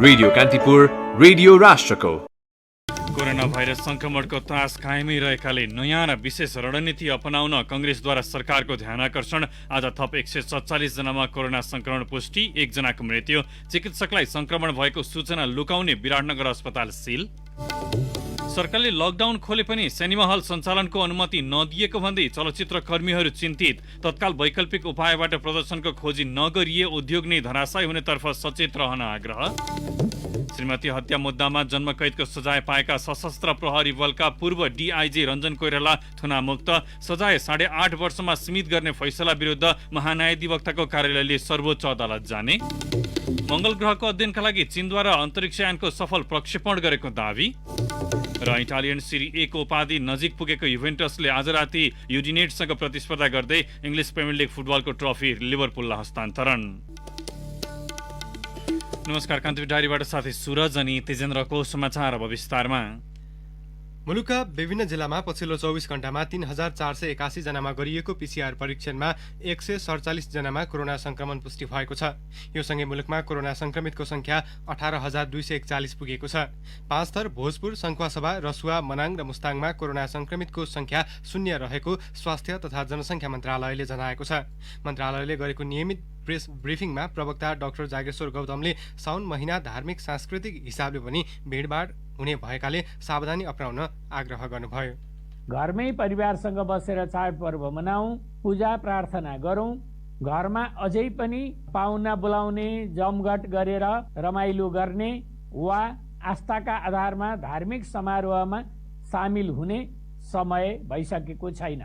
Radio Kantipur, radio राष्ट्रको। Corona virus संक्रमणको त्रास कायमै रहेकाले नयाँ र विशेष रणनीति अपनाउन कंग्रेसद्वारा सरकारको ध्यानआकर्षण। आज थप 147 जनामा कोरोना संक्रमण पुष्टि, 1 जनाको मृत्यु। चिकित्सकलाई संक्रमण भएको सूचना लुकाउने विराटनगर अस्पताल सिल। सरकारले लकडाउन खोले पनि सिनेमा हल सञ्चालनको अनुमति नदिएको भन्दै चलचित्र कर्मीहरू चिन्तित। तत्काल वैकल्पिक उपायबाट प्रदर्शनको खोजी नगरिए उद्योग नै धराशायी हुनेतर्फ सचेत रहन आग्रह। श्रीमती हत्या मुद्दामा जन्मकैदको सजाय पाएका सशस्त्र प्रहरी बलका पूर्व डीआईजी रञ्जन कोइराला थुनामुक्त। सजाय 8.5 वर्षमा सीमित गर्ने फैसला विरुद्ध महान्यायाधिवक्ताको कार्यालयले सर्वोच्च अदालत जाने। मंगल ग्रहको अध्ययनका लागि चीनद्वारा अन्तरिक्षयानको सफल प्रक्षेपण गरेको दावी। र इटालियन सिरी ए को उपाधि नजिक पुगेको युभेन्टसले आज राति युडिनेटसँग प्रतिस्पर्धा गर्दै इङ्ग्लिस प्रिमियर लिग फुटबलको ट्रफी लिभरपुललाई हस्तान्तरण। नमस्कार, कान्तिपुर डायरीबाट साथै सुरज अनि तेजेन्द्रको समाचार अब विस्तारमा। मुलुकका विभिन्न जिल्लामा पछिल्लो 24 घण्टामा 3481 जनामा गरिएको पीसीआर परीक्षणमा 147 जनामा कोरोना संक्रमण पुष्टि भएको छ। यो सँगै मुलुकमा कोरोना संक्रमितको संख्या 18241 पुगेको छ। 5 थर भोजपुर, सङ्खुवासभा, रसुवा, मनाङ र मुस्ताङमा कोरोना संक्रमितको संख्या 0 रहेको स्वास्थ्य तथा जनसङ्ख्या मन्त्रालयले जनाएको छ। मन्त्रालयले गरेको नियमित प्रेस ब्रिफिङमा प्रवक्ता डाक्टर जागेश्वर गौतमले साउन महिना धार्मिक सांस्कृतिक हिसाबले पनि भिडभाड हुने भएकाले सावधानी अपनाउन आग्रह गर्नुभयो। घरमै परिवारसँग बसेर चाडपर्व मनाऊ, पूजा प्रार्थना गरौँ। घरमा अझै पनि पाहुना बोलाउने, जमघट गरेर रमाइलो गर्ने वा आस्थाका आधारमा धार्मिक समारोहमा सामेल हुने समय भइसकेको छैन।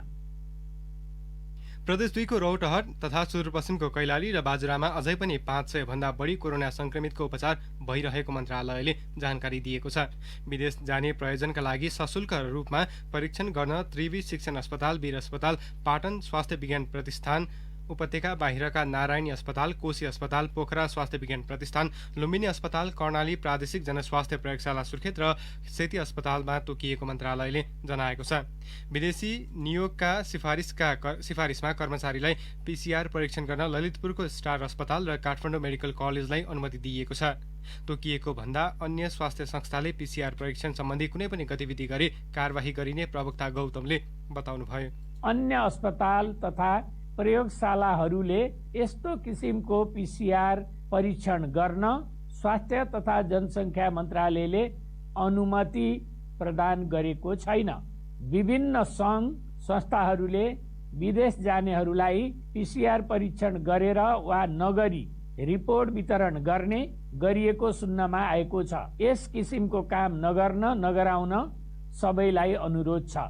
प्रदेश 2 को रौतहट तथा सुदूरपश्चिमको कैलाली र बाजुरामा अझै पनि 500 भन्दा बढी कोरोना संक्रमितको उपचार भइरहेको मन्त्रालयले जानकारी दिएको छ। विदेश जाने प्रयोजनका लागि सशुल्क रूपमा परीक्षण गर्न त्रिवी शिक्षण अस्पताल, वीर अस्पताल, पाटन स्वास्थ्य विज्ञान प्रतिष्ठान, उपत्यका बाहिरका नारायणी अस्पताल, कोशी अस्पताल, पोखरा स्वास्थ्य विज्ञान प्रतिष्ठान, लुम्बिनी अस्पताल, कर्णाली प्रादेशिक जनस्वास्थ्य प्रयोगशाला सुर्खेत र सेती अस्पतालमा तोकिएको मन्त्रालयले जनाएको छ। विदेशी नियोगका सिफारिसमा कर्मचारीलाई पीसीआर परीक्षण गर्न ललितपुरको स्टार अस्पताल र काठमाडौँ मेडिकल कलेजलाई अनुमति दिइएको छ। तोकिएको भन्दा अन्य स्वास्थ्य संस्थाले पीसीआर परीक्षण सम्बन्धी कुनै पनि गतिविधि गरी कारबाही गरिने प्रवक्ता गौतमले बताउनुभयो। अन्य अस्पताल तथा प्रयोगशालाहरूले यस्तो किसिमको पीसीआर परीक्षण गर्न स्वास्थ्य तथा जनसङ्ख्या मन्त्रालयले अनुमति प्रदान गरेको छैन। विभिन्न सङ्घ संस्थाहरूले विदेश जानेहरूलाई पीसीआर परीक्षण गरेर वा नगरी रिपोर्ट वितरण गर्ने गरिएको सुन्नमा आएको छ। यस किसिमको काम नगराउन सबैलाई अनुरोध छ।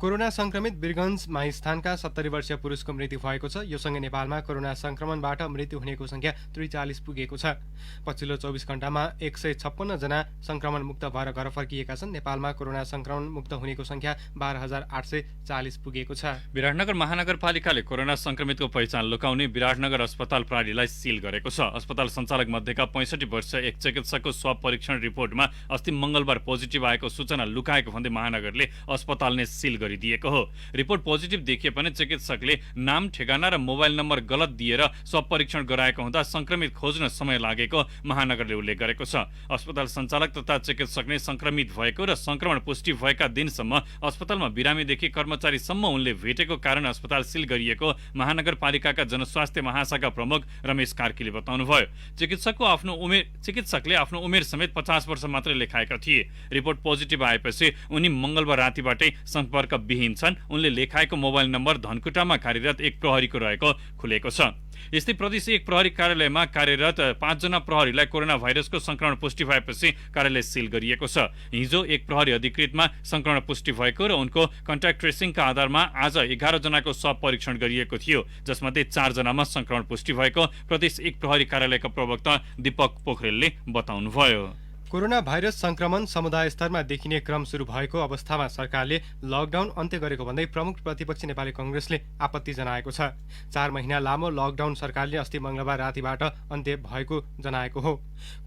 कोरोना संक्रमित वीरगञ्ज माइस्थानका 70 वर्षीय पुरुषको मृत्यु भएको छ। यो सँगै नेपालमा कोरोना संक्रमणबाट मृत्यु हुनेको संख्या 43 पुगेको छ। पछिल्लो 24 घण्टामा 156 जना संक्रमण मुक्त भएर घर फर्किएका छन्। नेपालमा कोरोना संक्रमण मुक्त हुनेको संख्या 12,840 पुगेको छ। विराटनगर महानगरपालिकाले कोरोना संक्रमितको पहिचान लुकाउने विराटनगर अस्पताल प्रणालीलाई सिल गरेको छ। अस्पताल सञ्चालक मध्येका 65 वर्षीय एक चिकित्सकको स्वाब परीक्षण रिपोर्टमा अस्ति मंगलबार पोजिटिभ आएको सूचना लुकाएको भन्दै महानगरले अस्पताल नै सिल दिएको हो। रिपोर्ट पोजिटिभ देखिए पनि चिकित्सकले नाम, ठेगाना र मोबाइल नम्बर गलत दिएर स्वाब परीक्षण गराएको हुँदा संक्रमित खोज्न समय लागेको महानगरले उल्लेख गरेको छ। अस्पताल सञ्चालक तथा चिकित्सक नै संक्रमित भएको र संक्रमण पुष्टि भएका दिनसम्म अस्पतालमा बिरामीदेखि कर्मचारीसम्म उनले भेटेको कारण अस्पताल सिल गरिएको महानगरपालिकाका जनस्वास्थ्य महाशाखा प्रमुख रमेश कार्कीले बताउनुभयो। चिकित्सकले आफ्नो उमेर समेत 50 वर्ष मात्रै लेखाएका थिए। रिपोर्ट पोजिटिभ आएपछि उनी मंगलबार रातिबाटै सम्पर्क विहीन छन्। उनले लेखाएको मोबाइल नम्बर धनकुटामा कार्यरत एक प्रहरीको रहेको खुलेको छ। यस्तै प्रदेश 1 प्रहरी कार्यालयमा कार्यरत 5 जना प्रहरीलाई कोरोना भाइरसको संक्रमण पुष्टि भएपछि कार्यालय सिल गरिएको छ। हिजो एक प्रहरी अधिकृतमा संक्रमण पुष्टि भएको र उनको कन्ट्याक्ट ट्रेसिङका आधारमा आज 11 जनाको स्वाब परीक्षण गरिएको थियो, जसमध्ये 4 जनामा संक्रमण पुष्टि भएको प्रदेश 1 प्रहरी कार्यालयका प्रवक्ता दीपक पोखरेलले बताउनुभयो। कोरोना भाइरस संक्रमण समुदाय स्तरमा देखिने क्रम सुरु भएको अवस्थामा सरकारले लकडाउन अन्त्य गरेको भन्दै प्रमुख प्रतिपक्षी नेपाली कांग्रेसले आपत्ति जनाएको छ। 4 महिना लामो लकडाउन सरकारले अस्ति मंगलबार रातिबाट अन्त्य भएको जनाएको हो।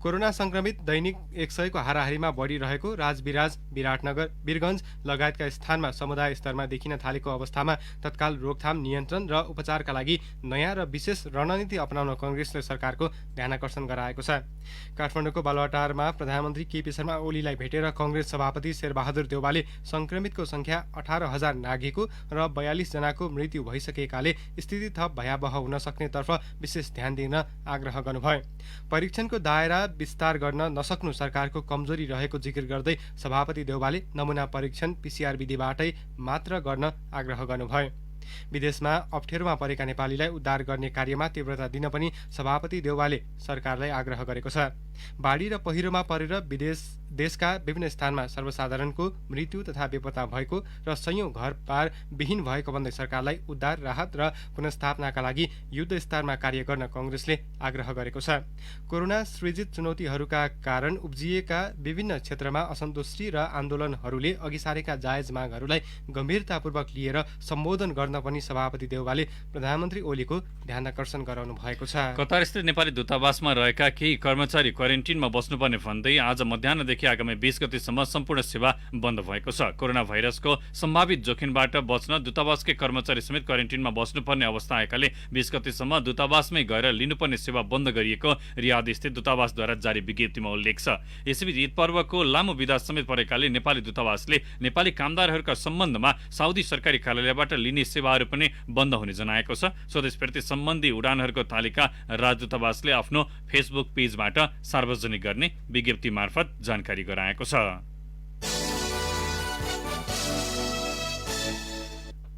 कोरोना संक्रमित दैनिक 100 को हाराहारीमा बढिरहेको राजविराज, विराटनगर, वीरगञ्ज लगायतका स्थानमा समुदाय स्तरमा देखिन थालेको अवस्थामा तत्काल रोकथाम, नियन्त्रण र उपचारका लागि नयाँ र विशेष रणनीति अपनाउन कांग्रेसले सरकारको ध्यानाकर्षण गराएको छ। काठमाडौँको बालुवाटारमा प्रधानमन्त्री केपी शर्मा ओलीलाई भेटेर कांग्रेस सभापति शेरबहादुर देउवाले संक्रमितको संख्या 18,000 नाघेको र 42 जनाको मृत्यु भइसकेकाले स्थिति थप भयावह हुन सक्नेतर्फ विशेष ध्यान दिन आग्रह गर्नुभयो। परीक्षणको दायरा विस्तार गर्न नसक्नु सरकारको कमजोरी रहेको जिकिर गर्दै सभापति देउवाले नमुना परीक्षण पीसीआर विधिबाटै मात्र गर्न आग्रह गर्नुभयो। विदेशमा अप्ठ्यारोमा परेका नेपालीलाई उद्धार गर्ने कार्यमा तीव्रता दिन पनि सभापति देउवाले सरकारलाई आग्रह गरेको छ। बाढी र पहिरोमा परेर देशका विभिन्न स्थानमा सर्वसाधारणको मृत्यु तथा बेपत्ता भएको र सयौं घरबार विहीन भएको भन्दै सरकारलाई उद्धार, राहत र पुनर्स्थापनाका लागि युद्ध स्तरमा कार्य गर्न कांग्रेसले आग्रह गरेको छ। कोरोना सृजित चुनौतीहरूका कारण उब्जिएका विभिन्न क्षेत्रमा असन्तुष्टि र आन्दोलनहरूले अघि सारेका जायज मागहरूलाई गम्भीरतापूर्वक लिएर सम्बोधन गर्न पनि सभापति देउवाले प्रधानमन्त्री ओलीको ध्यानाकर्षण गराउनु भएको छ। कतारस्थित नेपाली दूतावासमा रहेका केही कर्मचारी क्वारेन्टिनमा बस्नुपर्ने भन्दै आज मध्याह्नदेखि आगामी 20 गतेसम्म सम्पूर्ण सेवा बन्द भएको छ। कोरोना भाइरसको सम्भावित जोखिमबाट बच्न दूतावासकै कर्मचारी समेत क्वारेन्टिनमा बस्नुपर्ने अवस्था आएकाले 20 गतेसम्म दूतावासमै गएर लिनुपर्ने सेवा बन्द गरिएको रियाद स्थित दूतावासद्वारा जारी विज्ञप्तिमा उल्लेख छ। यसैबीच ईद पर्वको लामो विदा समेत परेकाले नेपाली दूतावासले नेपाली कामदारहरूका सम्बन्धमा साउदी सरकारी कार्यालयबाट लिने सेवाहरू पनि बन्द हुने जनाएको छ। स्वदेशप्रति सम्बन्धी उडानहरूको तालिका राजदूतावासले आफ्नो फेसबुक पेजबाट सार्वजनिक गर्ने विज्ञप्ति मार्फत जानकारी गराएको छ।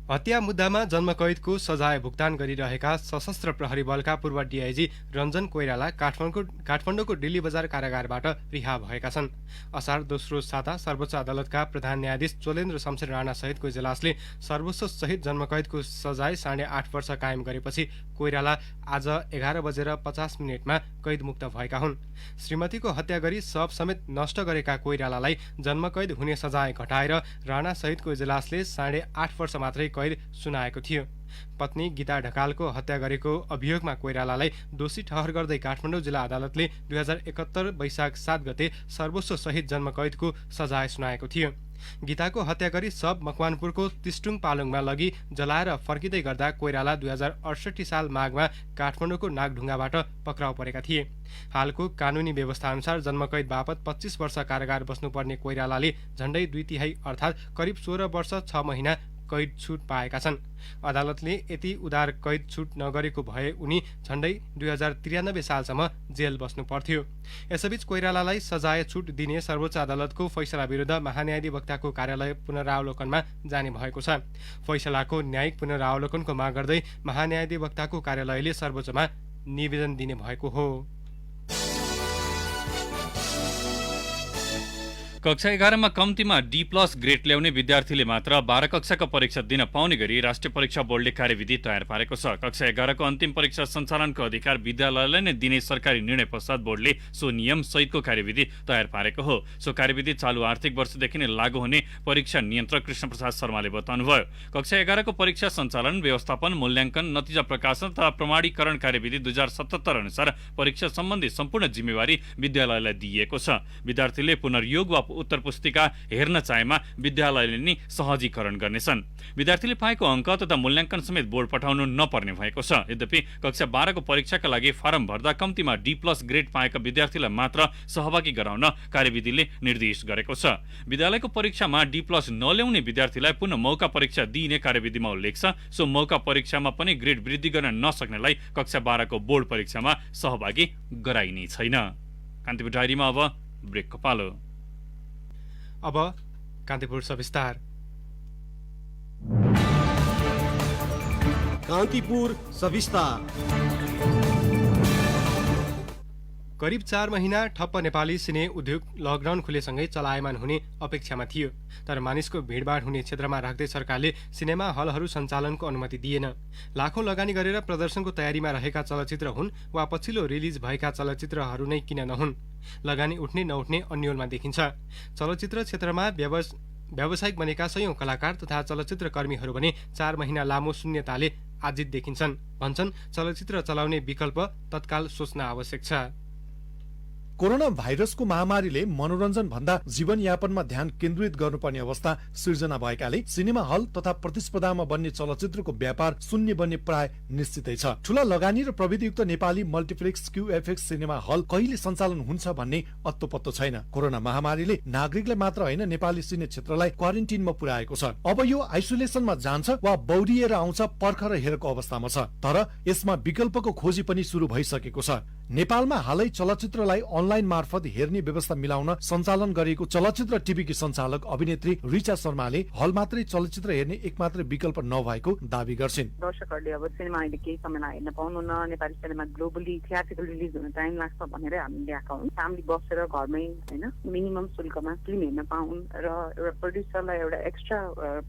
हत्या मुद्दामा जन्मकैदको सजाय भुक्तान गरिरहेका सशस्त्र प्रहरी बलका पूर्व डीआईजी रञ्जन कोइराला काठमाडौँको दिल्ली बजार कारागारबाट रिहा भएका छन्। असार दोस्रो साता सर्वोच्च अदालतका प्रधान न्यायाधीश चोलेन्द्र शमशेर राणा सहितको इजलासले सर्वोच्च सहित जन्मकैदको सजाय 8.5 वर्ष कायम गरेपछि कोइराला आज 11:50 कैदमुक्त भएका हुन्। श्रीमतीको हत्या गरी शव समेत नष्ट गरेका कोइरालालाई जन्मकैद हुने सजाय घटाएर राणा सहितको इजलासले 8.5 वर्ष मात्रै कैद सुनाएको थियो। पत्नी गीता ढकालको हत्या गरेको अभियोगमा कोइरालालाई दोषी ठहर गर्दै काठमाडौँ जिल्ला अदालतले 2071 वैशाख 7 गते सर्वोच्च सहित जन्मकैदको सजाय सुनाएको थियो। गीताको हत्या गरी शव मकवानपुरको तिस्टुङ पालुङमा लगी जलाएर फर्किँदै गर्दा कोइराला 2068 साल माघमा काठमाडौँको नागढुङ्गाबाट पक्राउ परेका थिए। हालको कानूनी व्यवस्था अनुसार जन्मकैद बापत 25 वर्ष कारागार बस्नुपर्ने कोइरालाले झण्डै 2/3 अर्थात् करिब 16 वर्ष 6 महिना कैद छुट पाएका छन्। अदालतले यति उदार कैद छुट नगरेको भए उनी झण्डै 2093 सालसम्म जेल बस्नु पर्थ्यो। यसैबीच कोइरालालाई सजाय छुट दिने सर्वोच्च अदालतको फैसला विरुद्ध महान्यायाधिवक्ताको कार्यालय पुनरावलोकनमा जाने भएको छ। फैसलाको न्यायिक पुनरावलोकनको माग गर्दै महान्यायाधिवक्ताको कार्यालयले सर्वोच्चमा निवेदन दिने भएको हो। कक्षा 11 मा कम्तीमा D+ ग्रेड ल्याउने विद्यार्थीले मात्र 12 कक्षाको परीक्षा दिन पाउने गरी राष्ट्रिय परीक्षा बोर्डले कार्यविधि तयार पारेको छ। कक्षा 11 को अन्तिम परीक्षा सञ्चालनको अधिकार विद्यालयलाई नै दिने सरकारी निर्णय पश्चात बोर्डले सो नियम सहितको कार्यविधि तयार पारेको हो। सो कार्यविधि चालु आर्थिक वर्षदेखि नै लागू हुने परीक्षा नियन्त्रक कृष्णप्रसाद शर्माले बताउनुभयो। कक्षा 11 को परीक्षा सञ्चालन, व्यवस्थापन, मूल्याङ्कन, नतिजा प्रकाशन तथा प्रमाणीकरण कार्यविधि 2077 अनुसार परीक्षा सम्बन्धी सम्पूर्ण जिम्मेवारी विद्यालयलाई दिइएको छ। विद्यार्थीले पुनर्योग वा उत्तर पुस्तिका हेर्न चाहेमा विद्यालयले नै सहजीकरण गर्नेछन्। विद्यार्थीले पाएको अङ्क तथा मूल्याङ्कन समेत बोर्ड पठाउनु नपर्ने भएको छ। यद्यपि कक्षा 12 को परीक्षाका लागि फारम भर्दा कम्तीमा D+ ग्रेड पाएका विद्यार्थीलाई मात्र सहभागी गराउन कार्यविधिले निर्देश गरेको छ। विद्यालयको परीक्षामा D+ नल्याउने विद्यार्थीलाई पुनः मौका परीक्षा दिइने कार्यविधिमा उल्लेख छ। सो मौका परीक्षामा पनि ग्रेड वृद्धि गर्न नसक्नेलाई कक्षा 12 को बोर्ड परीक्षामा सहभागी गराइने छैन। कान्तिपुर डायरीमा अब ब्रेकको पालो। अब कान्तिपुर सविस्तार। कान्तिपुर सविस्तार। करिब 4 महिना ठप्प नेपाली सिने उद्योग लकडाउन खुलेसँगै चलायमान हुने अपेक्षामा थियो। तर मानिसको भिडभाड हुने क्षेत्रमा राख्दै सरकारले सिनेमा हलहरू सञ्चालनको अनुमति दिएन। लाखौं लगानी गरेर प्रदर्शनको तयारीमा रहेका चलचित्र हुन् वा पछिल्लो रिलिज भएका चलचित्रहरू नै किन नहुन्, लगानी उठ्ने नउठ्ने अन्योलमा देखिन्छ। चलचित्र क्षेत्रमा व्यावसायिक बनेका सयौं कलाकार तथा चलचित्र कर्मीहरू भने 4 महिना लामो शून्यताले आजित देखिन्छन्। भन्छन् चलचित्र चलाउने विकल्प तत्काल सोच्न आवश्यक छ। कोरोना भाइरसको महामारीले मनोरञ्जन भन्दा जीवनयापनमा ध्यान केन्द्रित गर्नुपर्ने अवस्था सिर्जना भएकाले सिनेमा हल तथा प्रतिस्पर्धामा बन्ने चलचित्रको व्यापार शून्य बन्ने प्राय निश्चितै छ। ठूला लगानी र प्रविधियुक्त Nepali multiplex QFX cinema hall कहिले सञ्चालन हुन्छ भन्ने अत्तो-पत्तो छैन। कोरोना महामारीले नागरिकलाई मात्र होइन नेपाली सिने क्षेत्रलाई क्वारेन्टिनमा पुर्याएको छ। अब यो आइसोलेसनमा जान्छ वा बौरिएर आउँछ पर्खर हेरेको अवस्थामा छ। तर यसमा विकल्पको खोजी पनि सुरु भइसकेको छ। नेपालमा हालै चलचित्रलाई अनलाइन मार्फत हेर्ने व्यवस्था मिलाउन सञ्चालन गरिएको चलचित्र टिभीकी सञ्चालक अभिनेत्री रिचा शर्माले हल मात्रै चलचित्र हेर्ने एकमात्र विकल्प नभएको दावी गर्छिन्। दर्शकहरूले अब सिनेमा अहिले केही समयमा हेर्न पाउनुहुन्न, नेपाली सिनेमा ग्लोबली थिएटरकल रिलिज हुन टाइम लाग्छ भनेर हामी ल्याएका हौँ। फ्यामिली बसेर घरमै होइन मिनिमम शुल्कमा फिल्म हेर्न पाउन् र एउटा प्रड्युसरलाई एउटा एक्स्ट्रा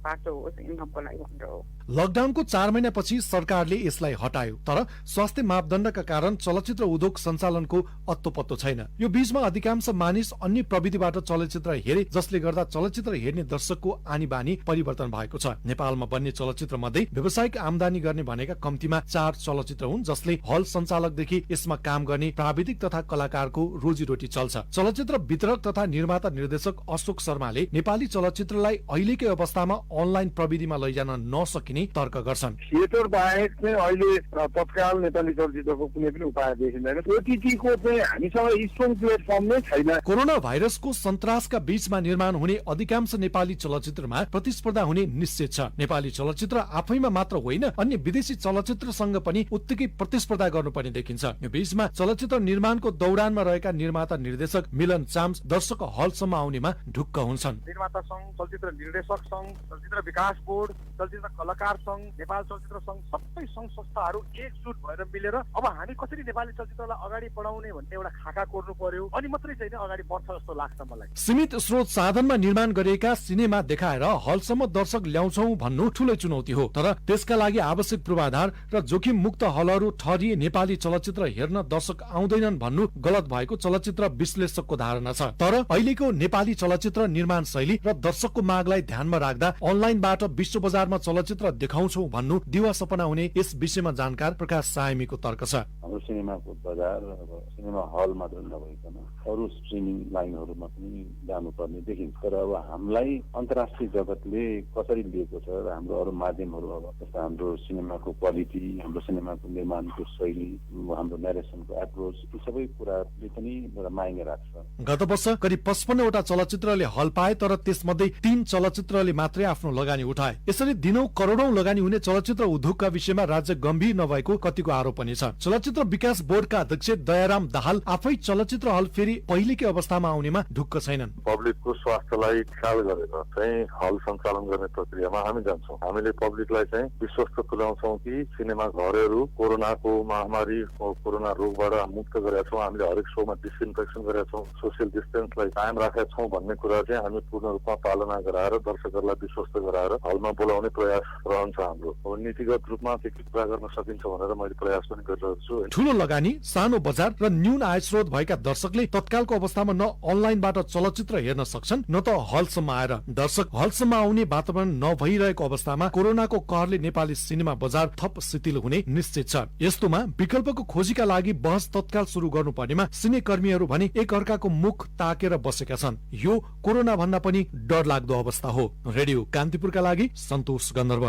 पाटो होस् इन्कमको लागि भनेर हो। लकडाउनको 4 महिनापछि सरकारले यसलाई हटायो, तर स्वास्थ्य मापदण्डका कारण चलचित्र उद्योग सञ्चालनको अत्तो-पत्तो छैन। यो बीचमा अधिकांश मानिस अन्य प्रविधिबाट चलचित्र हेरे, जसले गर्दा चलचित्र हेर्ने दर्शकको आनी बानी परिवर्तन भएको छ। नेपालमा बन्ने चलचित्र मध्ये व्यावसायिक आमदानी गर्ने भनेका कम्तीमा 4 चलचित्र हुन्, जसले हल सञ्चालकदेखि यसमा काम गर्ने प्राविधिक तथा कलाकारको रोजीरोटी चल्छ। चलचित्र वितरक तथा निर्माता निर्देशक अशोक शर्माले नेपाली चलचित्रलाई अहिलेकै अवस्थामा अनलाइन प्रविधिमा लैजान नसकिने तर्क गर्छन्। थिएटर बाहेक चाहिँ अहिले तत्काल नेपाली चलचित्रको कुनै पनि उपाय देखिँदैन। ओटीटीको चाहिँ हामीसँग स्ट्रङ प्लेटफर्म नै छैन। कोरोना भाइरसको सन्तासका बीचमा निर्माण हुने अधिकांश नेपाली चलचित्रमा प्रतिस्पर्धा हुने निश्चित छ। नेपाली चलचित्र आफैमा मात्र होइन, अन्य विदेशी चलचित्रसँग पनि उत्तिकै प्रतिस्पर्धा गर्नुपर्ने देखिन्छ। यो बीचमा चलचित्र निर्माणको दौडानमा रहेका निर्माता निर्देशक मिलन चाम्स दर्शक हलसम्म आउनेमा ढुक्क हुन्छन्। निर्माता संघ, चलचित्र निर्देशक संघ, चलचित्र विकास बोर्ड, चलचित्र कलाकार संघ, नेपाल चलचित्र संघ, सबै संघ संस्थाहरू एकजुट भएर मिलेर अब हामी कसरी नेपाली चलचित्रलाई अगाडि बढाउने भन्ने एउटा खाका कोर्नु पर्यो, अनि मात्रै चाहिँ अगाडि बढ्छ जस्तो लाग्छ मलाई। सीमित स्रोत साधनमा निर्माण गरिएका सिनेमा देखाएर हलसम्म दर्शक ल्याउँछौं भन्नु ठूलै चुनौती हो, तर त्यसका लागि आवश्यक पूर्वाधार र जोखिम मुक्त हलहरू ठहरिए नेपाली चलचित्र हेर्न दर्शक आउँदैनन् भन्नु गलत भएको चलचित्र विश्लेषकको धारणा छ। तर अहिलेको नेपाली चलचित्र निर्माण शैली र दर्शकको मागलाई ध्यानमा राख्दा अनलाइनबाट विश्व बजारमा चलचित्र देखाउँछौं भन्नु दिवा सपना हुने यस विषयमा जानकार प्रकाश सायमीको तर्क छ। हाम्रो सिनेमाको बजार अब सिनेमा हल मात्र नभइकन अरू स्ट्रिमिङ लाइनहरूमा पनि जानुपर्ने देखिन्छ। तर अब हामीलाई अन्तर्राष्ट्रिय जगतले कसरी लिएको छ र हाम्रो अरू माध्यमहरू अब जस्तो हाम्रो सिनेमाको क्वालिटी, हाम्रो सिनेमाको निर्माणको शैली, हाम्रो नेरेसनको एप्रोच, यी सबै कुराले पनि एउटा मायने राख्छ। गत वर्ष करिब 55 वटा चलचित्रले हल पाए, तर त्यसमध्ये 3 चलचित्रले मात्रै आफ्नो लगानी उठाए। यसरी दिनौ करोडौं लगानी हुने चलचित्र उद्योगका विषयमा राज्य गम्भीर नभएको कतिको आरोप पनि छ। चलचित्र विकास बोर्डका अध्यक्ष दयाराम दाहाल आफै चलचित्र हल फेरि पहिलेकै अवस्थामा आउनेमा ढुक्क छैनन्। पब्लिकको स्वास्थ्यलाई ख्याल गरेर चाहिँ हल सञ्चालन गर्ने प्रक्रियामा हामी जान्छौँ। हामीले पब्लिकलाई चाहिँ विश्वस्त तुल्याउँछौँ कि सिनेमा घरहरू कोरोनाको महामारी कोरोना रोगबाट मुक्त गरेका छौँ, हामीले हरेक शोमा डिसइन्फेक्सन गरेका छौँ, सोसियल डिस्टेन्सलाई कायम राखेका छौँ भन्ने कुरा चाहिँ हामी पूर्ण रूपमा पालना गराएर दर्शकहरूलाई विश्वस्त गराएर हलमा बोलाउने प्रयास रहन्छ हाम्रो। नीतिगत रूपमा के कुरा गर्न सकिन्छ भनेर मैले प्रयास पनि गरिरहेको छु। ठूलो लगानी, सानो बजार र न्यून आय स्रोत भएका दर्शकले तत्कालको अवस्थामा न अनलाइनबाट चलचित्र हेर्न सक्छन्, न त हलसम्म आएर। दर्शक हलसम्म आउने वातावरण नभइरहेको अवस्थामा कोरोनाको कहरले नेपाली सिनेमा बजार थप शिथिल हुने निश्चित छ। यस्तोमा विकल्पको खोजीका लागि बहस तत्काल सुरु गर्नुपर्नेमा सिने कर्मीहरू भने एकअर्काको मुख ताकेर बसेका छन्। यो कोरोना भन्दा पनि डरलाग्दो अवस्था हो। रेडियो कान्तिपुरका लागि सन्तोष गन्धर्व।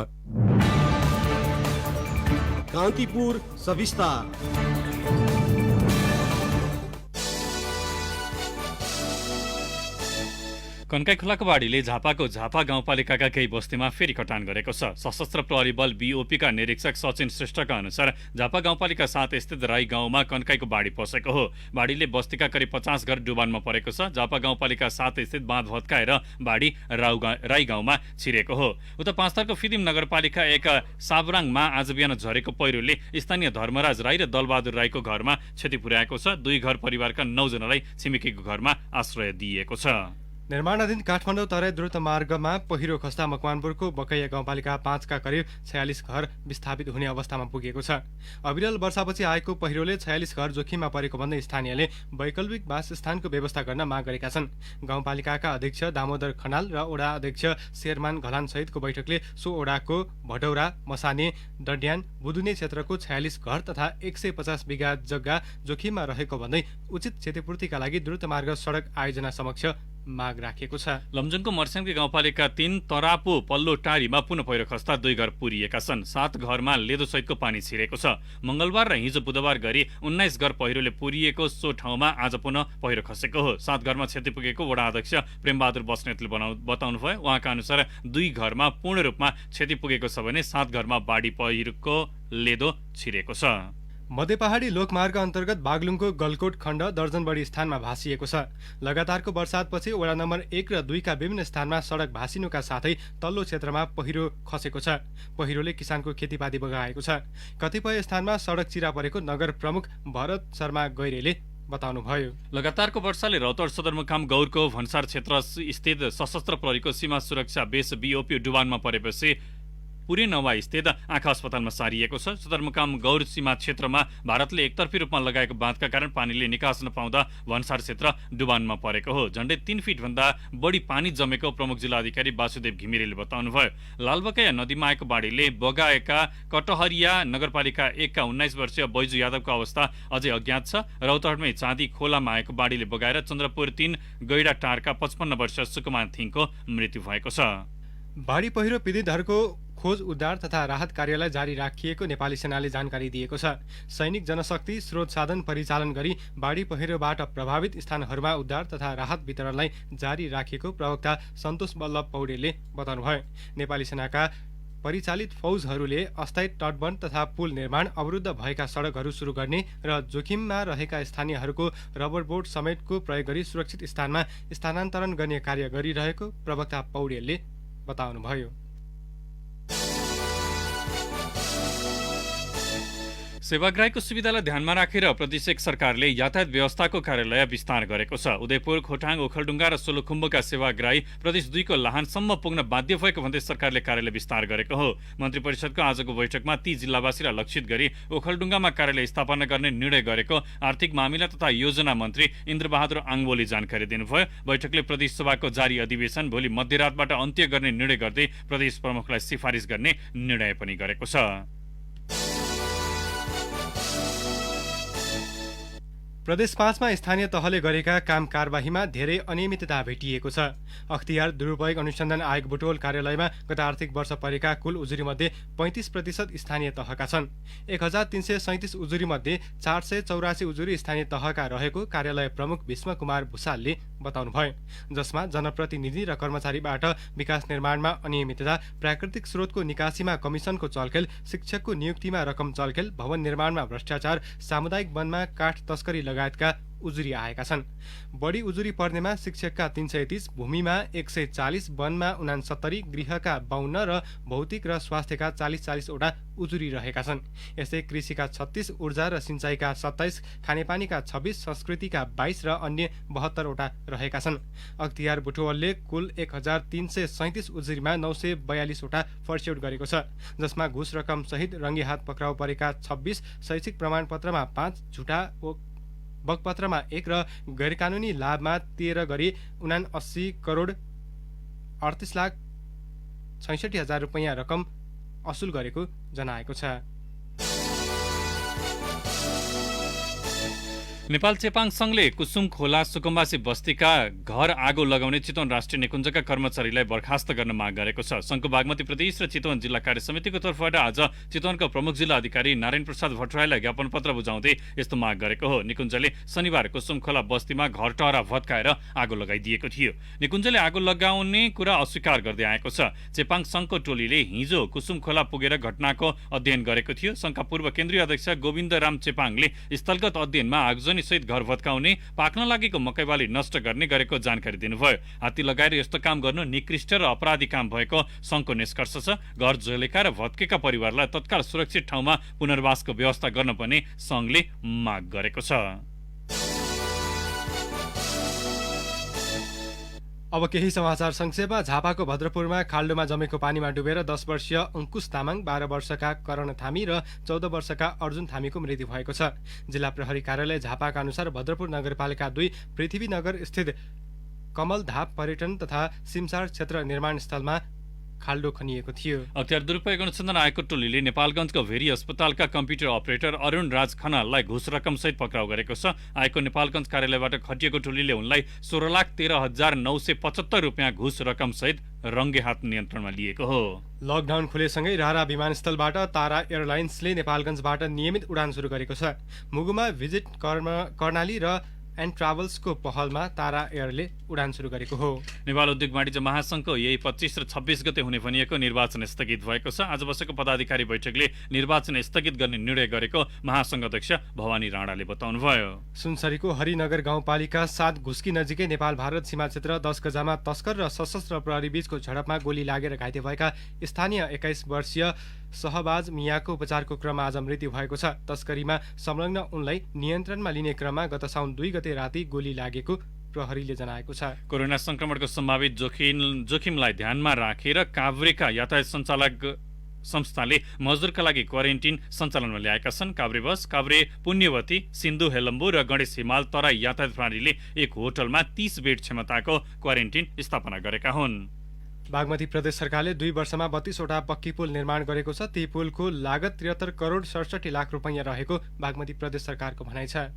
कान्तिपुर सविस्तार। कन्काई खोलाको बाढीले झापाको झापा गाउँपालिकाका केही बस्तीमा फेरि कटान गरेको छ। सशस्त्र प्रहरी बल बीओपीका निरीक्षक सचिन श्रेष्ठका अनुसार झापा गाउँपालिका 7 स्थित राई गाउँमा कन्काईको बाढी पसेको हो। बाढीले बस्तीका करिब 50 घर डुबानमा परेको छ। झापा गाउँपालिका 7 स्थित बाँध भत्काएर बाढी राई गाउँमा छिरेको हो। उता पाँचथरको फिदिम नगरपालिका 1 साबराङमा आज बिहान झरेको पहिरोले स्थानीय धर्मराज राई र दलबहादुर राईको घरमा क्षति पुर्याएको छ। 2 घर परिवारका 9 जनालाई छिमेकीको घरमा आश्रय दिइएको छ। निर्माणाधीन काठमाडौँ तराई द्रुत मार्गमा पहिरो खस्दा मकवानपुरको बकैया गाउँपालिका 5 का करिब 46 घर विस्थापित हुने अवस्थामा पुगेको छ। अविरल वर्षापछि आएको पहिरोले 46 घर जोखिममा परेको भन्दै स्थानीयले वैकल्पिक वासस्थानको व्यवस्था गर्न माग गरेका छन्। गाउँपालिकाका अध्यक्ष दामोदर खनाल र ओडा अध्यक्ष शेरमान घलान सहितको बैठकले सो ओडाको भटौरा, मसाने, डड्यान, बुदुने क्षेत्रको 46 घर तथा 150 बिघा जग्गा जोखिममा रहेको भन्दै उचित क्षतिपूर्तिका लागि द्रुत मार्ग सडक आयोजना समक्ष माग राखेको छ। लमजुङको मर्स्याङकी गाउँपालिका 3 तरापो पल्लो टारीमा पुनः पहिरो खस्दा 2 घर पुरिएका छन्। 7 घरमा लेदो सहितको पानी छिरेको छ। मंगलबार र हिजो बुधबार गरी 19 घर पहिरोले पुरिएको सो ठाउँमा आज पुनः पहिरो खसेको हो। 7 घरमा क्षति पुगेको वडा अध्यक्ष प्रेमबहादुर बस्नेतले बताउनुभयो। उहाँका अनुसार 2 घरमा पूर्ण रूपमा क्षति पुगेको छ भने 7 घरमा बाढी पहिरोको लेदो छिरेको छ। मध्य पहाडी लोकमार्ग अन्तर्गत बागलुङको गलकोट खण्ड दर्जन बढी स्थानमा भासिएको छ। लगातारको वर्षातपछि वडा नम्बर 1 र 2 का विभिन्न स्थानमा सडक भासिनुका साथै तल्लो क्षेत्रमा पहिरो खसेको छ। पहिरोले किसानको खेतीपाती बगाएको छ। कतिपय स्थानमा सडक चिरा परेको नगर प्रमुख भरत शर्मा गैरेले बताउनुभयो। लगातारको वर्षाले रौतहट सदरमुकाम गौरको भन्सार क्षेत्र स्थित सशस्त्र प्रहरीको सीमा सुरक्षा बेस बीओपी डुबानमा परेपछि पुरै नवा स्थित आँखा अस्पतालमा सारिएको छ। सदरमुकाम गौर सीमा क्षेत्रमा भारतले एकतर्फी रूपमा लगाएको बाँधका कारण पानीले निकास नपाउँदा भन्सार क्षेत्र डुबानमा परेको हो। झण्डै 3 फिट भन्दा बढी पानी जमेको प्रमुख जिल्ला अधिकारी वासुदेव घिमिरेले बताउनुभयो। लालबकैया नदीमा आएको बाढीले बगाएका कटहरिया नगरपालिका 1 का 19 वर्षीय बैजु यादवको अवस्था अझै अज्ञात छ। रौतहटमै चाँदी खोलामा आएको बाढीले बगाएर चन्द्रपुर 3 गैडा टारका 55 वर्षीय सुकुमार थिङको मृत्यु भएको छ। बाढी पहिरो पीडितहरूको खोज उद्धार तथा राहत कार्यलाई जारी राखिएको नेपाली सेनाले जानकारी दिएको छ। सैनिक जनशक्ति स्रोत साधन परिचालन गरी बाढी पहिरोबाट प्रभावित स्थानहरूमा उद्धार तथा राहत वितरणलाई जारी राखिएको प्रवक्ता सन्तोष बल्लभ पौडेलले बताउनुभयो। नेपाली सेनाका परिचालित फौजहरूले अस्थायी तटबन्ध तथा पुल निर्माण, अवरुद्ध भएका सडकहरू सुरु गर्ने र जोखिममा रहेका स्थानीयहरूको रबर बोर्ड समेतको प्रयोग गरी सुरक्षित स्थानमा स्थानान्तरण गर्ने कार्य गरिरहेको प्रवक्ता पौडेलले बताउनुभयो। सेवाग्राहीको सुविधालाई ध्यानमा राखेर प्रदेश सरकारले यातायात व्यवस्थाको कार्यालय विस्तार गरेको छ। उदयपुर, खोटाङ, ओखलढुङ्गा र सोलुखुम्बुका सेवाग्राही प्रदेश 2 को लाहानसम्म पुग्न बाध्य भएको भन्दै सरकारले कार्यालय विस्तार गरेको हो। मन्त्री परिषदको आजको बैठकमा ती जिल्लावासीलाई लक्षित गरी ओखलढुङ्गामा कार्यालय स्थापना गर्ने निर्णय गरेको आर्थिक मामिला तथा योजना मन्त्री इन्द्रबहादुर आङबोले जानकारी दिनुभयो। बैठकले प्रदेश सभाको जारी अधिवेशन भोलि मध्यरातबाट अन्त्य गर्ने निर्णय गर्दै प्रदेश प्रमुखलाई सिफारिस गर्ने निर्णय पनि गरेको छ। प्रदेश 5 मा स्थानीय तहले गरेका काम कारबाहीमा धेरै अनियमितता भेटिएको छ। अख्तियार दुरुपयोग अनुसन्धान आयोग बुटवल कार्यालयमा गत आर्थिक वर्ष परेका कुल उजुरीमध्ये 35% स्थानीय तहका छन्। 1337 उजुरीमध्ये 484 उजुरी स्थानीय तहका रहेको कार्यालय प्रमुख भीष्म कुमार भूषालले बताउनुभयो। जसमा जनप्रतिनिधि र कर्मचारीबाट विकास निर्माणमा अनियमितता, प्राकृतिक स्रोतको निकासीमा कमिसनको चलखेल, शिक्षकको नियुक्तिमा रकम चलखेल, भवन निर्माणमा भ्रष्टाचार, सामुदायिक वनमा काठ तस्करी लगायतका उजुरी आएका छन्। बढी उजुरी पर्नेमा शिक्षकका 330, भूमिमा 140, वनमा 69, गृहका 52 र भौतिक र स्वास्थ्यका 40 वटा उजुरी रहेका छन्। यस्तै कृषिका 36, ऊर्जा र सिंचाइका 27, खानेपानीका 26, संस्कृतिका 22 र अन्य 72 वटा रहेका छन्। अख्तियार बुटवलले कुल 1337 उजुरीमा 942 वटा फर्स्यौट गरेको छ। जसमा घुस रकम सहित रङ्गी हात पक्राउ परेका 26, शैक्षिक प्रमाणपत्रमा 5, झुटा बगपत्रमा 1 र गैरकानूनी लाभमा 13 गरी 79 करोड 38 लाख 66 हजार रुपैयाँ रकम असुल गरेको जनाएको छ। नेपाल चेपाङ संघले कुसुम खोला सुकुम्बासी बस्तीका घर आगो लगाउने चितवन राष्ट्रिय निकुञ्जका कर्मचारीलाई बर्खास्त गर्न माग गरेको छ। संघको बागमती प्रदेश र चितवन जिल्ला कार्य समितिको तर्फबाट आज चितवनका प्रमुख जिल्ला अधिकारी नारायण प्रसाद भट्टराईलाई ज्ञापन पत्र बुझाउँदै यस्तो माग गरेको हो। निकुञ्जले शनिबार कुसुम खोला बस्तीमा घर टहरा भत्काएर आगो लगाइदिएको थियो। निकुञ्जले आगो लगाउने कुरा अस्वीकार गर्दै आएको छ। चेपाङ संघको टोलीले हिजो कुसुम खोला पुगेर घटनाको अध्ययन गरेको थियो। संघका पूर्व केन्द्रीय अध्यक्ष गोविन्द राम चेपाङले स्थलगत अध्ययनमा आगजनी सहित घर भत्काउने, पाक्न लागेको मकैबाली नष्ट गर्ने गरेको जानकारी दिनुभयो। हात्ती लगाएर यस्तो काम गर्नु निकृष्ट र अपराधी काम भएको संघको निष्कर्ष छ। घर जलेका र भत्केका परिवारलाई तत्काल सुरक्षित ठाउँमा पुनर्वासको व्यवस्था गर्न पनि संघले माग गरेको छ। अब केही समाचार संक्षेपमा। झापाको भद्रपुरमा खाल्डोमा जमेको पानीमा डुबेर 10 वर्षीय अंकुश तामाङ, 12 वर्षका करण थामी र 14 वर्षका अर्जुन थामीको मृत्यु भएको छ। जिल्ला प्रहरी कार्यालय झापाका अनुसार भद्रपुर नगरपालिका 2 पृथ्वीनगर स्थित कमलधाप पर्यटन तथा सिमसार क्षेत्र निर्माण स्थलमा खाल्डो खनिएको थियो। अख्तियार दुरुपयोग अनुसन्धान आयोगको टोलीले नेपालगञ्जको भेरी अस्पतालका कम्प्युटर अपरेटर अरुण राज खनाललाई घुस रकमसहित पक्राउ गरेको छ। आयोगको नेपालगञ्ज कार्यालयबाट खटिएको टोलीले उनलाई 16,13,975 रुपियाँ घुस रकमसहित रङ्गे हात नियन्त्रणमा लिएको हो। लकडाउन खुलेसँगै रारा विमानस्थलबाट तारा एयरलाइन्सले नेपालगञ्जबाट नियमित उडान सुरु गरेको छ। मुगुमा भिजिट कर्णाली र एन्ड ट्राभल्सको पहलमा तारा एयरले उडान सुरु गरेको हो। नेपाल उद्योग वाणिज्य महासंघको यही 25 र 26 गते हुने भनिएको निर्वाचन स्थगित भएको छ। आज बसेको पदाधिकारी बैठकले निर्वाचन स्थगित गर्ने निर्णय गरेको महासंघ अध्यक्ष भवानी राणाले बताउनुभयो। सुनसरीको हरिनगर गाउँपालिका 7 घुस्की नजिकै नेपाल भारत सीमा क्षेत्र 10 गजामा तस्कर र सशस्त्र प्रहरी बीचको झडपमा गोली लागेर घाइते भएका स्थानीय 21 वर्षीय सहबाज मियाको उपचारको क्रममा आज मृत्यु भएको छ। तस्करीमा संलग्न उनलाई नियन्त्रणमा लिने क्रममा गत साउन 2 गते राति गोली लागेको प्रहरीले जनाएको छ। कोरोना संक्रमणको सम्भावित जोखिमलाई ध्यानमा राखेर काभ्रेका यातायात सञ्चालक संस्थाले मजदुरका लागि क्वारेन्टिन सञ्चालनमा ल्याएका छन्। काभ्रे बस, काभ्रे पुण्यवती, सिन्धु हेलम्बु र गणेश हिमाल तराई यातायात प्रणालीले एक होटलमा 30 बेड क्षमताको क्वारेन्टिन स्थापना गरेका हुन्। बागमती प्रदेश सरकारले 2 वर्षमा 32 वटा पक्की पुल निर्माण गरेको छ। ती पुलको लागत 73 करोड 67 लाख रुपैयाँ रहेको बागमती प्रदेश सरकारको भनाइ छ।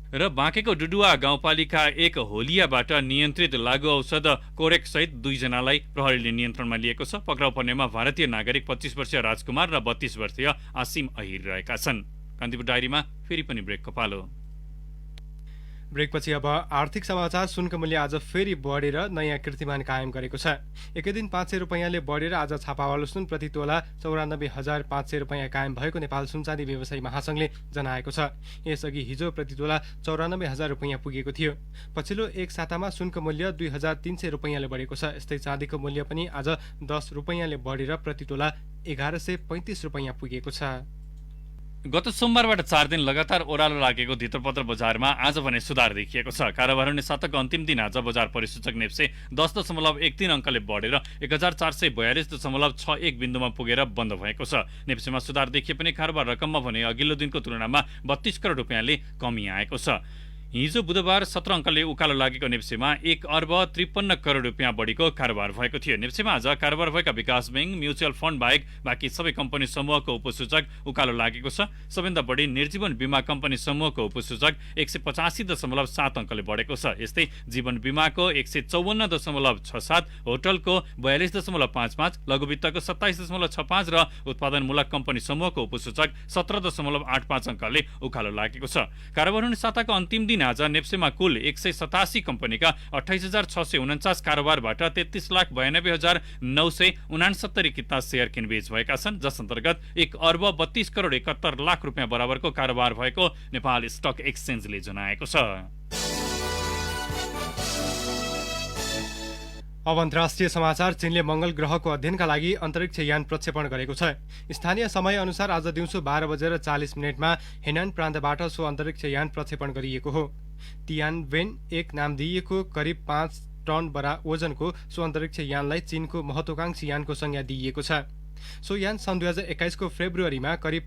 र बाँकेको डुडुवा गाउँपालिका 1 होलियाबाट नियन्त्रित लागु औषध कोरेक सहित 2 जनालाई प्रहरीले नियन्त्रणमा लिएको छ। पक्राउ पर्नेमा भारतीय नागरिक 25 वर्षीय राजकुमार र 32 वर्षीय आसिम अहिर रहेका छन्। कान्तिपुर डायरीमा फेरि पनि ब्रेकको पालो। ब्रेकपछि अब आर्थिक समाचार। सुनको मूल्य आज फेरि बढेर नयाँ कीर्तिमान कायम गरेको छ। एकै दिन 500 रुपैयाँले बढेर आज छापावालो सुन प्रति तोला 94,500 रुपैयाँ कायम भएको नेपाल सुनचाँदी व्यवसायी महासंघले जनाएको छ। यसअघि हिजो प्रति तोला 94,000 रुपैयाँ पुगेको थियो। पछिल्लो एक सातामा सुनको मूल्य 2,300 रुपैयाँले बढेको छ। यस्तै चाँदीको मूल्य पनि आज 10 रुपैयाँले बढेर प्रति तोला 1,135 रुपैयाँ पुगेको छ। गत सोमबारबाट 4 दिन लगातार ओह्रालो लागेको धितोपत्र बजारमा आज भने सुधार देखिएको छ। कारोबार हुने साताको अन्तिम दिन आज बजार परिसूचक नेप्से 10.13 अङ्कले बढेर 1,442.61 बिन्दुमा पुगेर बन्द भएको छ। नेप्सेमा सुधार देखिए पनि कारोबार रकममा भने अघिल्लो दिनको तुलनामा 32 करोड रुपियाँले कमी आएको छ। हिजो बुधबार 17 अङ्कले उकालो लागेको नेप्सेमा 1,53 करोड रुपियाँ बढीको कारोबार भएको थियो। नेप्सेमा आज कारोबार भएका विकास बैंक, म्युचुअल फन्ड बाहेक बाँकी सबै कम्पनी समूहको उपसूचक उकालो लागेको छ। सबैभन्दा बढी निर्जीवन बीमा कम्पनी समूहको उपसूचक 185.7 अङ्कले बढेको छ। यस्तै जीवन बीमाको 154.67, होटलको 42.55, लघुवित्तको 27.65 र उत्पादनमूलक कम्पनी समूहको उपसूचक 17.85 अङ्कले उकालो लागेको छ। कारोबार हुने साताको अन्तिम दिन आज नेप्सेमा कुल 187 कम्पनीका 28,649 कारोबारबाट 33,92,969 किता शेयर किनबेच भएका छन्, जस अन्तर्गत 1,32,71 लाख रुपियाँ बराबरको कारोबार भएको नेपाल स्टक एक्सचेन्जले जनाएको छ। अब अन्तर्राष्ट्रिय समाचार। चीनले मंगल ग्रहको अध्ययनका लागि अन्तरिक्ष यान प्रक्षेपण गरेको छ। स्थानीय समय अनुसार आज दिउँसो 12:40 हेनान प्रान्तबाट सो अन्तरिक्ष यान प्रक्षेपण गरिएको हो। तियानवेन 1 नाम दिइएको करिब 5 टन वजनको सो अन्तरिक्ष यानलाई चीनको महत्वाकांक्षी यानको संज्ञा दिइएको छ। सो यान सन् 2021 को फेब्रुअरीमा करिब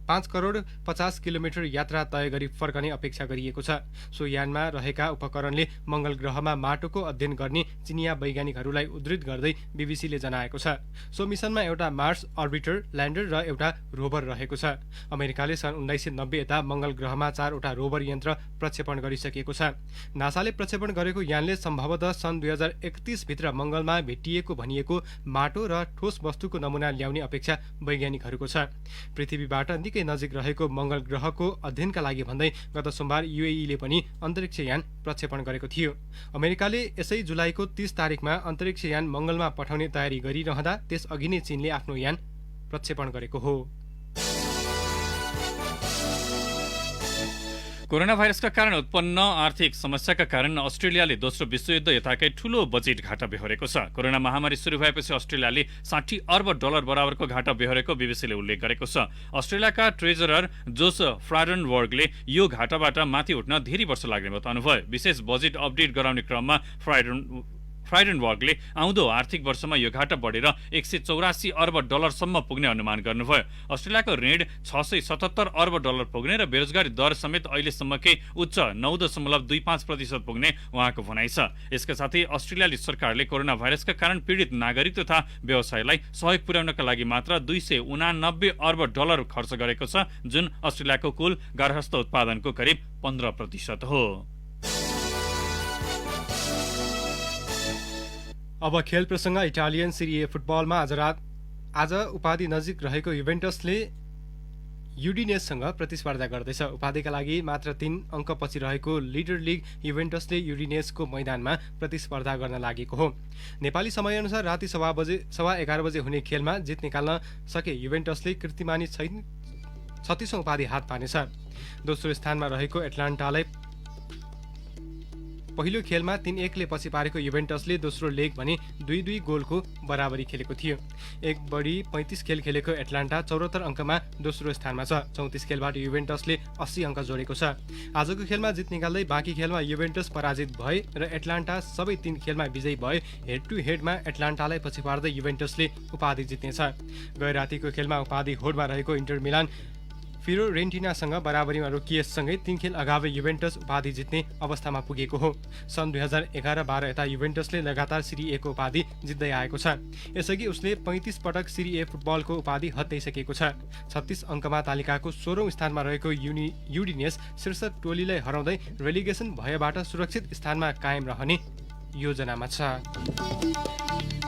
5 करोड 50 किलोमिटर यात्रा तय गरी फर्कने अपेक्षा गरिएको छ। सो यानमा रहेका उपकरणले मंगल ग्रहमा माटोको अध्ययन गर्ने चिनिया वैज्ञानिकहरूलाई उद्धृत गर्दै बीबीसीले जनाएको छ। सो मिसनमा एउटा मार्स अर्बिटर, ल्यान्डर र एउटा रोभर रहेको छ। अमेरिकाले सन् 1990 यता मंगल ग्रहमा 4 वटा रोभर यन्त्र प्रक्षेपण गरिसकेको छ। नासाले प्रक्षेपण गरेको यानले सम्भवतः सन् 2031 भित्र मंगलमा भेटिएको भनिएको माटो र ठोस वस्तुको नमुना ल्याउने अपेक्षा वैज्ञानिकहरूको छ। पृथ्वीबाट नजिक रहेको मंगल ग्रहको अध्ययनका लागि भन्दै गत सोमबार यूएईले पनि अन्तरिक्ष यान प्रक्षेपण गरेको थियो। अमेरिकाले यसै जुलाईको 30 तारिकमा अन्तरिक्ष यान मंगलमा पठाउने तयारी गरिरहँदा त्यसअघि नै चीनले आफ्नो यान प्रक्षेपण गरेको हो। कोरोना भाइरसका कारण उत्पन्न आर्थिक समस्याका कारण अस्ट्रेलियाले दोस्रो विश्वयुद्ध यताकै ठूलो बजेट घाटा बेहोरेको छ। कोरोना महामारी सुरु भएपछि अस्ट्रेलियाले $60 अर्ब बराबरको घाटा बेहोरेको बीबीसीले उल्लेख गरेको छ। अस्ट्रेलियाका ट्रेजरर जोस फ्राइडनबर्गले यो घाटाबाट माथि उठ्न धेरै वर्ष लाग्ने बताउनुभयो। विशेष बजेट अपडेट गराउने क्रममा फ्राइडनबर्गले आउँदो आर्थिक वर्षमा यो घाटा बढेर $184 अर्ब सम्म पुग्ने अनुमान गर्नुभयो। अस्ट्रेलियाको ऋण $677 अर्ब पुग्ने र बेरोजगारी दर समेत अहिलेसम्मकै उच्च 9.25% पुग्ने उहाँको भनाइ छ। यसका साथै अस्ट्रेलियाली सरकारले कोरोना भाइरसका कारण पीडित नागरिक तथा व्यवसायलाई सहयोग पुर्याउनका लागि मात्र $289 अर्ब खर्च गरेको छ, जुन अस्ट्रेलियाको कुल गार्हस्थ उत्पादनको करिब 15% हो। अब खेल प्रसङ्ग। इटालियन सिरी ए फुटबलमा आज उपाधि नजिक रहेको युभेन्टसले युडिनेससँग प्रतिस्पर्धा गर्दैछ। उपाधिका लागि मात्र 3 अङ्क पछि रहेको लिडर लिग युभेन्टसले युडिनेसको मैदानमा प्रतिस्पर्धा गर्न लागेको हो। नेपाली समयअनुसार राति 11:15 बजे हुने खेलमा जित निकाल्न सके युभेन्टसले कीर्तिमानी 36औं उपाधि हात पार्नेछ। दोस्रो स्थानमा रहेको एटलान्टालाई पहिलो खेलमा 3-1 ले पछि पारेको युभेन्टसले दोस्रो लेग भने 2-2 गोलको बराबरी खेलेको थियो। एक बढी 35 खेल खेलेको एटलान्टा 74 अङ्कमा दोस्रो स्थानमा छ। 34 खेलबाट युभेन्टसले 80 अङ्क जोडेको छ। आजको खेलमा जित निकाल्दै बाँकी खेलमा युभेन्टस पराजित भए र एटलान्टा सबै 3 खेलमा विजयी भए हेड टु हेडमा एटलान्टालाई पछि पार्दै युभेन्टसले उपाधि जित्नेछ। गए रातिको खेलमा उपाधि होडमा रहेको इन्टर मिलान फियोरेन्टिनासँग बराबरीमा रोकिएसँगै 3 खेल अगावै युभेन्टस उपाधि जित्ने अवस्थामा पुगेको हो। सन् 2011-12 यता युभेन्टसले लगातार सिरी ए को उपाधि जित्दै आएको छ। यसअघि उसले 35 पटक सिरी ए फुटबलको उपाधि हत्याइसकेको छ। 36 अङ्कमा तालिकाको 16औं स्थानमा रहेको युडिनेस शीर्ष टोलीलाई हराउँदै रेलिगेसन भयबाट सुरक्षित स्थानमा कायम रहने योजनामा छ।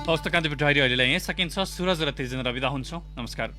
हवस् त कान्तिपुर डायरी अहिलेलाई यहीँ सकिन्छ। सुरज र तेजेन्द्र बिदा हुन्छौँ। नमस्कार।